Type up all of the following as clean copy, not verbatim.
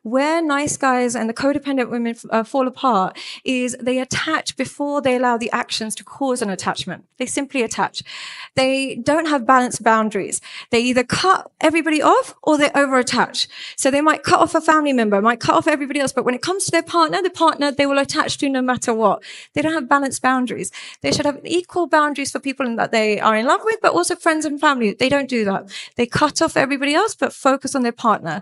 Where nice guys and the codependent women fall apart is they attach before they allow the actions to cause an attachment. They simply attach. They don't have balanced boundaries. They either cut everybody off or they over-attach. So they might cut off a family member, might cut off everybody else, but when it comes to their partner, the partner they will attach to no matter what. They don't have balanced boundaries. They should have equal boundaries for people that they are in love with, but also friends and family. They don't do that. They cut off everybody else, but focus on their partner.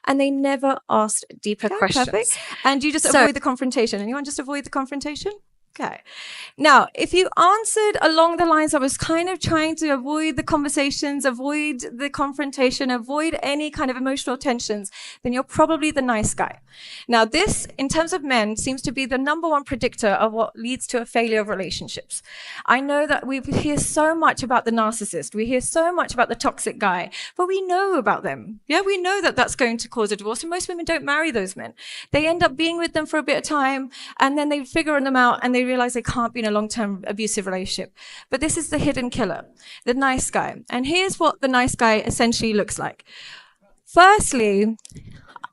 And they never ask deeper questions. Perfect. And you just avoid the confrontation. Anyone just avoid the confrontation? Okay. Now, if you answered along the lines I was kind of trying to avoid the conversations, avoid the confrontation, avoid any kind of emotional tensions, then you're probably the nice guy. Now, this, in terms of men, seems to be the number one predictor of what leads to a failure of relationships. I know that we hear so much about the narcissist. We hear so much about the toxic guy, but we know about them. Yeah, we know that that's going to cause a divorce, and most women don't marry those men. They end up being with them for a bit of time, and then they figure them out, and they realize they can't be in a long-term abusive relationship. But this is the hidden killer, the nice guy. And here's what the nice guy essentially looks like. Firstly,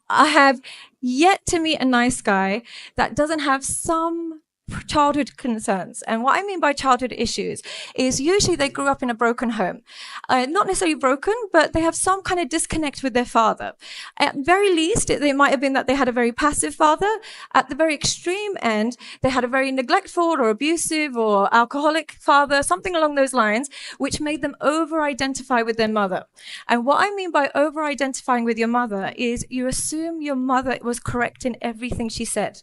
I have yet to meet a nice guy that doesn't have some childhood concerns. And what I mean by childhood issues is usually they grew up in a broken home. Not necessarily broken, but they have some kind of disconnect with their father. At very least, they might have been that they had a very passive father. At the very extreme end, they had a very neglectful or abusive or alcoholic father, something along those lines, which made them over-identify with their mother. And what I mean by over-identifying with your mother is you assume your mother was correct in everything she said.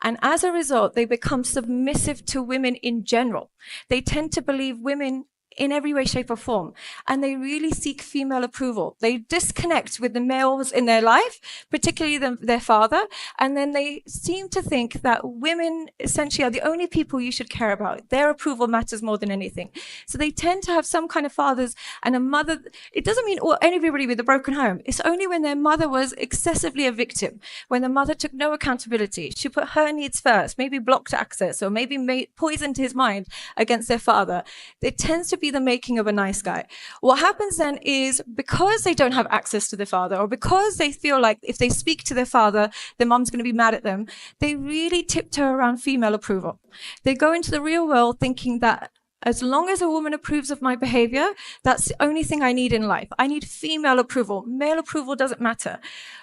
And as a result, they become submissive to women in general. They tend to believe women in every way, shape, or form. And they really seek female approval. They disconnect with the males in their life, particularly their father. And then they seem to think that women essentially are the only people you should care about. Their approval matters more than anything. So they tend to have some kind of fathers and a mother. It doesn't mean anybody with a broken home. It's only when their mother was excessively a victim, when the mother took no accountability. She put her needs first, maybe blocked access, or maybe poisoned his mind against their father. It tends to be the making of a nice guy. What happens then is because they don't have access to their father, or because they feel like if they speak to their father, their mom's going to be mad at them, they really tiptoe around female approval. They go into the real world thinking that as long as a woman approves of my behavior, that's the only thing I need in life. I need female approval. Male approval doesn't matter.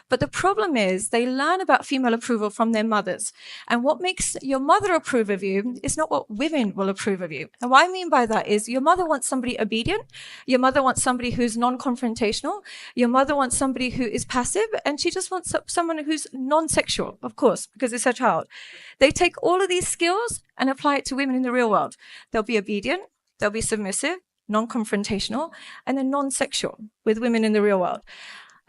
But the problem is they learn about female approval from their mothers. And what makes your mother approve of you is not what women will approve of you. And what I mean by that is your mother wants somebody obedient. Your mother wants somebody who's non-confrontational. Your mother wants somebody who is passive. And she just wants someone who's non-sexual, of course, because it's her child. They take all of these skills and apply it to women in the real world. They'll be obedient. They'll be submissive, non-confrontational, and then non-sexual with women in the real world.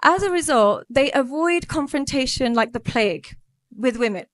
As a result, they avoid confrontation like the plague with women.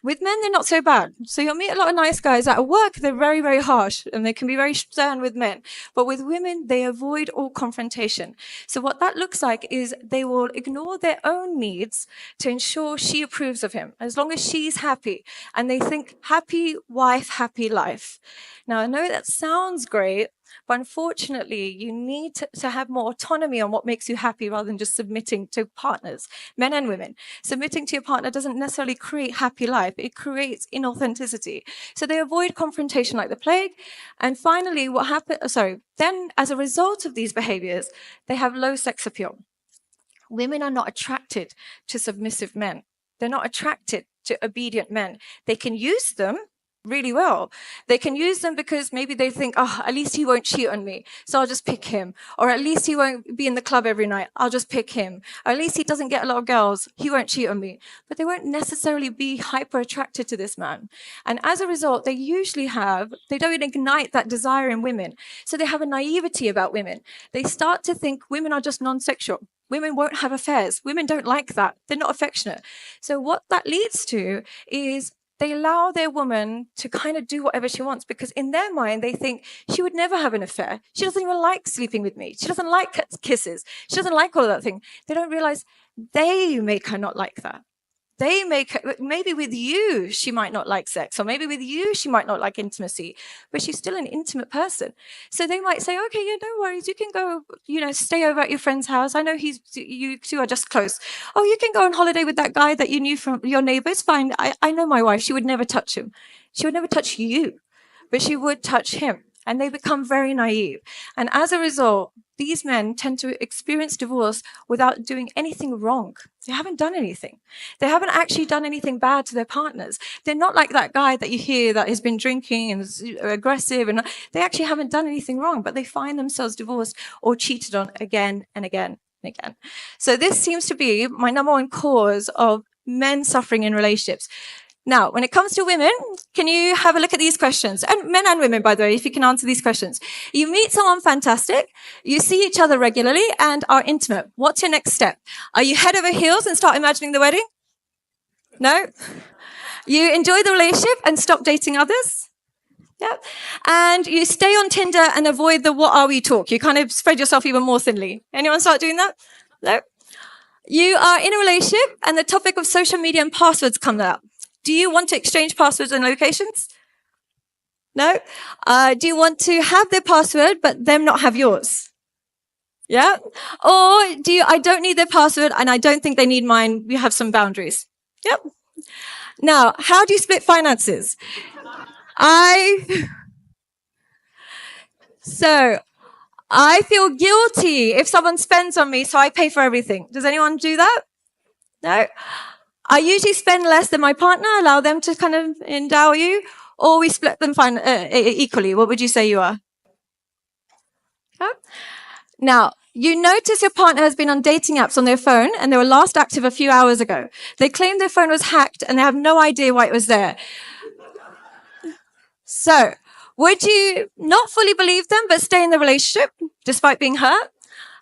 With men, they're not so bad. So you'll meet a lot of nice guys at work. They're very, very harsh and they can be very stern with men. But with women, they avoid all confrontation. So what that looks like is they will ignore their own needs to ensure she approves of him, as long as she's happy. And they think, happy wife, happy life. Now, I know that sounds great, but unfortunately, you need to have more autonomy on what makes you happy rather than just submitting to partners, men and women. Submitting to your partner doesn't necessarily create happy life. It creates inauthenticity. So they avoid confrontation like the plague. And finally, then as a result of these behaviors, they have low sex appeal. Women are not attracted to submissive men. They're not attracted to obedient men. They can use them really well. They can use them because maybe they think, oh, at least he won't cheat on me, so I'll just pick him. Or at least he won't be in the club every night, I'll just pick him. Or at least he doesn't get a lot of girls, he won't cheat on me. But they won't necessarily be hyper attracted to this man. And as a result, they don't ignite that desire in women. So they have a naivety about women. They start to think women are just non-sexual. Women won't have affairs. Women don't like that. They're not affectionate. So what that leads to is they allow their woman to kind of do whatever she wants because in their mind, they think she would never have an affair. She doesn't even like sleeping with me. She doesn't like kisses. She doesn't like all of that thing. They don't realize they make her not like that. Maybe with you, she might not like sex, or maybe with you, she might not like intimacy, but she's still an intimate person. So they might say, okay, yeah, no worries. You can go, stay over at your friend's house. I know you two are just close. Oh, you can go on holiday with that guy that you knew from your neighbor. It's fine. I know my wife. She would never touch him. She would never touch you, but she would touch him. And they become very naive. And as a result, these men tend to experience divorce without doing anything wrong. They haven't done anything. They haven't actually done anything bad to their partners. They're not like that guy that you hear that has been drinking and is aggressive. And they actually haven't done anything wrong, but they find themselves divorced or cheated on again and again and again. So this seems to be my number one cause of men suffering in relationships. Now, when it comes to women, can you have a look at these questions? And men and women, by the way, if you can answer these questions. You meet someone fantastic, you see each other regularly and are intimate. What's your next step? Are you head over heels and start imagining the wedding? No? You enjoy the relationship and stop dating others? Yeah. And you stay on Tinder and avoid the what are we talk. You kind of spread yourself even more thinly. Anyone start doing that? No? You are in a relationship and the topic of social media and passwords comes up. Do you want to exchange passwords and locations? No? Do you want to have their password, but them not have yours? Yeah? Or I don't need their password and I don't think they need mine. We have some boundaries. Yep. Now, how do you split finances? So, I feel guilty if someone spends on me, so I pay for everything. Does anyone do that? No? I usually spend less than my partner, allow them to kind of endow you, or we split them equally. What would you say you are? Yeah. Now, you notice your partner has been on dating apps on their phone and they were last active a few hours ago. They claim their phone was hacked and they have no idea why it was there. So, would you not fully believe them but stay in the relationship despite being hurt?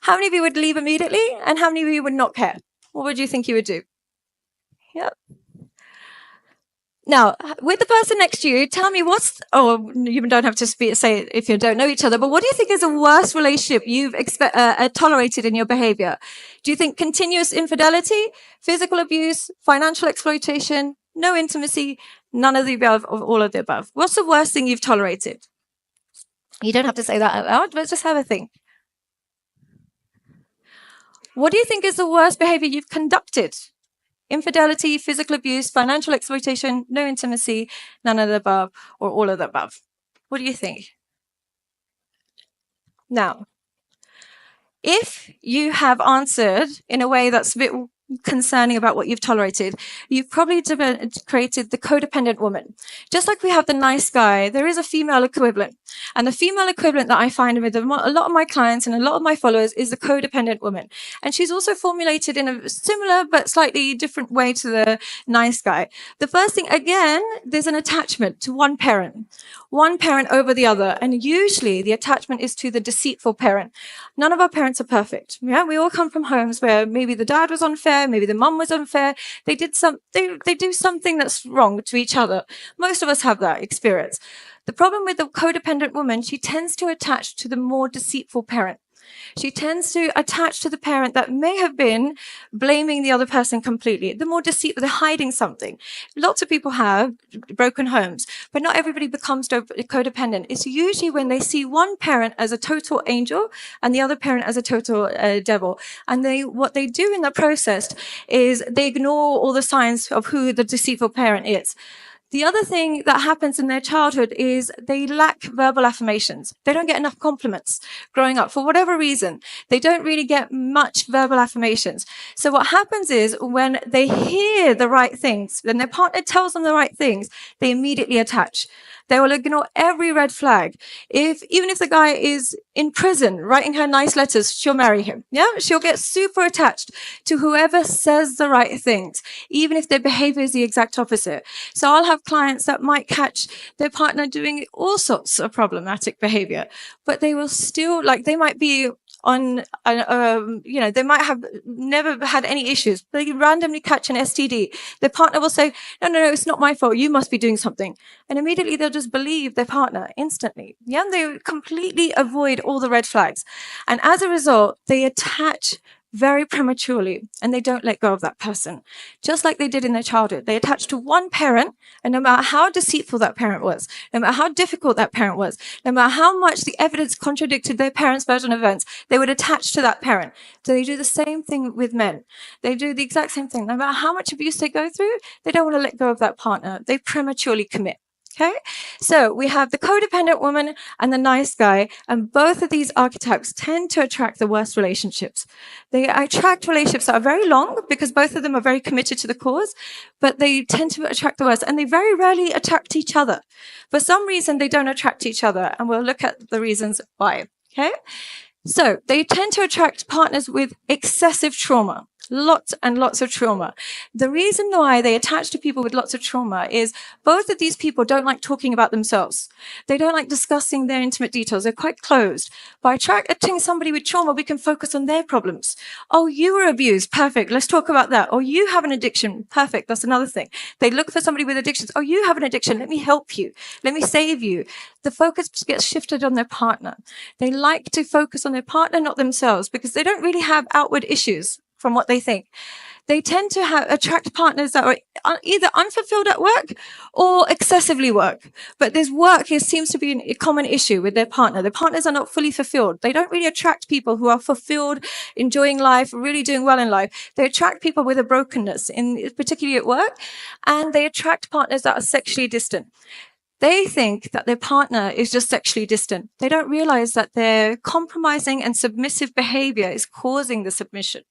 How many of you would leave immediately and how many of you would not care? What would you think you would do? Yep. Now, with the person next to you, tell me you don't have to say it if you don't know each other, but what do you think is the worst relationship you've tolerated in your behavior? Do you think continuous infidelity, physical abuse, financial exploitation, no intimacy, none of the above, or all of the above? What's the worst thing you've tolerated? You don't have to say that out loud, but just have a think. What do you think is the worst behavior you've conducted? Infidelity, physical abuse, financial exploitation, no intimacy, none of the above, or all of the above. What do you think? Now, if you have answered in a way that's a bit concerning about what you've tolerated, you've probably created the codependent woman. Just like we have the nice guy, there is a female equivalent. And the female equivalent that I find with a lot of my clients and a lot of my followers is the codependent woman. And she's also formulated in a similar but slightly different way to the nice guy. The first thing, again, there's an attachment to one parent over the other. And usually the attachment is to the deceitful parent. None of our parents are perfect. Yeah, we all come from homes where maybe the dad was unfair, maybe the mum was unfair. They do something that's wrong to each other. Most of us have that experience. The problem with the codependent woman, she tends to attach to the more deceitful parent. She tends to attach to the parent that may have been blaming the other person completely. The more deceitful, they're hiding something. Lots of people have broken homes, but not everybody becomes codependent. It's usually when they see one parent as a total angel and the other parent as a total devil. And what they do in the process is they ignore all the signs of who the deceitful parent is. The other thing that happens in their childhood is they lack verbal affirmations. They don't get enough compliments growing up for whatever reason. They don't really get much verbal affirmations. So what happens is when they hear the right things, when their partner tells them the right things, they immediately attach. They will ignore every red flag. Even if the guy is in prison writing her nice letters, she'll marry him. Yeah, she'll get super attached to whoever says the right things, even if their behavior is the exact opposite. So I'll have clients that might catch their partner doing all sorts of problematic behavior, but they will still, they might be on, they might have never had any issues. They randomly catch an STD. Their partner will say, no, it's not my fault. You must be doing something. And immediately they'll just believe their partner instantly. Yeah, they completely avoid all the red flags. And as a result, they attach very prematurely, and they don't let go of that person, just like they did in their childhood. They attach to one parent, and no matter how deceitful that parent was, no matter how difficult that parent was, no matter how much the evidence contradicted their parents' version of events, they would attach to that parent. So they do the same thing with men. They do the exact same thing. No matter how much abuse they go through, they don't want to let go of that partner. They prematurely commit. Okay, so we have the codependent woman and the nice guy, and both of these archetypes tend to attract the worst relationships. They attract relationships that are very long because both of them are very committed to the cause, but they tend to attract the worst, and they very rarely attract each other. For some reason, they don't attract each other, and we'll look at the reasons why. Okay, so they tend to attract partners with excessive trauma. Lots and lots of trauma. The reason why they attach to people with lots of trauma is both of these people don't like talking about themselves. They don't like discussing their intimate details. They're quite closed. By attracting somebody with trauma, we can focus on their problems. Oh, you were abused. Perfect. Let's talk about that. Or you have an addiction. Perfect. That's another thing. They look for somebody with addictions. Oh, you have an addiction. Let me help you. Let me save you. The focus gets shifted on their partner. They like to focus on their partner, not themselves, because they don't really have outward issues from what they think. They tend to attract partners that are either unfulfilled at work or excessively work. But this work seems to be a common issue with their partner. Their partners are not fully fulfilled. They don't really attract people who are fulfilled, enjoying life, really doing well in life. They attract people with a brokenness, particularly at work, and they attract partners that are sexually distant. They think that their partner is just sexually distant. They don't realize that their compromising and submissive behavior is causing the submission.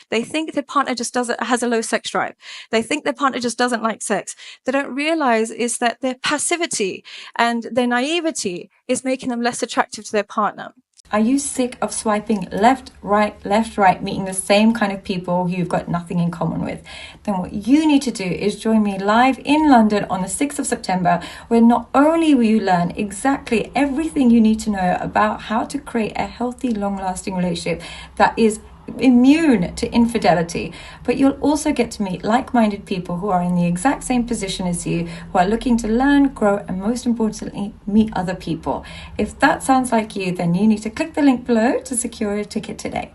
They think their partner just has a low sex drive. They think their partner just doesn't like sex. They don't realize is that their passivity and their naivety is making them less attractive to their partner. Are you sick of swiping left, right, meeting the same kind of people who you've got nothing in common with? Then what you need to do is join me live in London on the 6th of September, where not only will you learn exactly everything you need to know about how to create a healthy, long-lasting relationship that is immune to infidelity, but you'll also get to meet like-minded people who are in the exact same position as you, who are looking to learn, grow, and most importantly, meet other people. If that sounds like you, then you need to click the link below to secure a ticket today.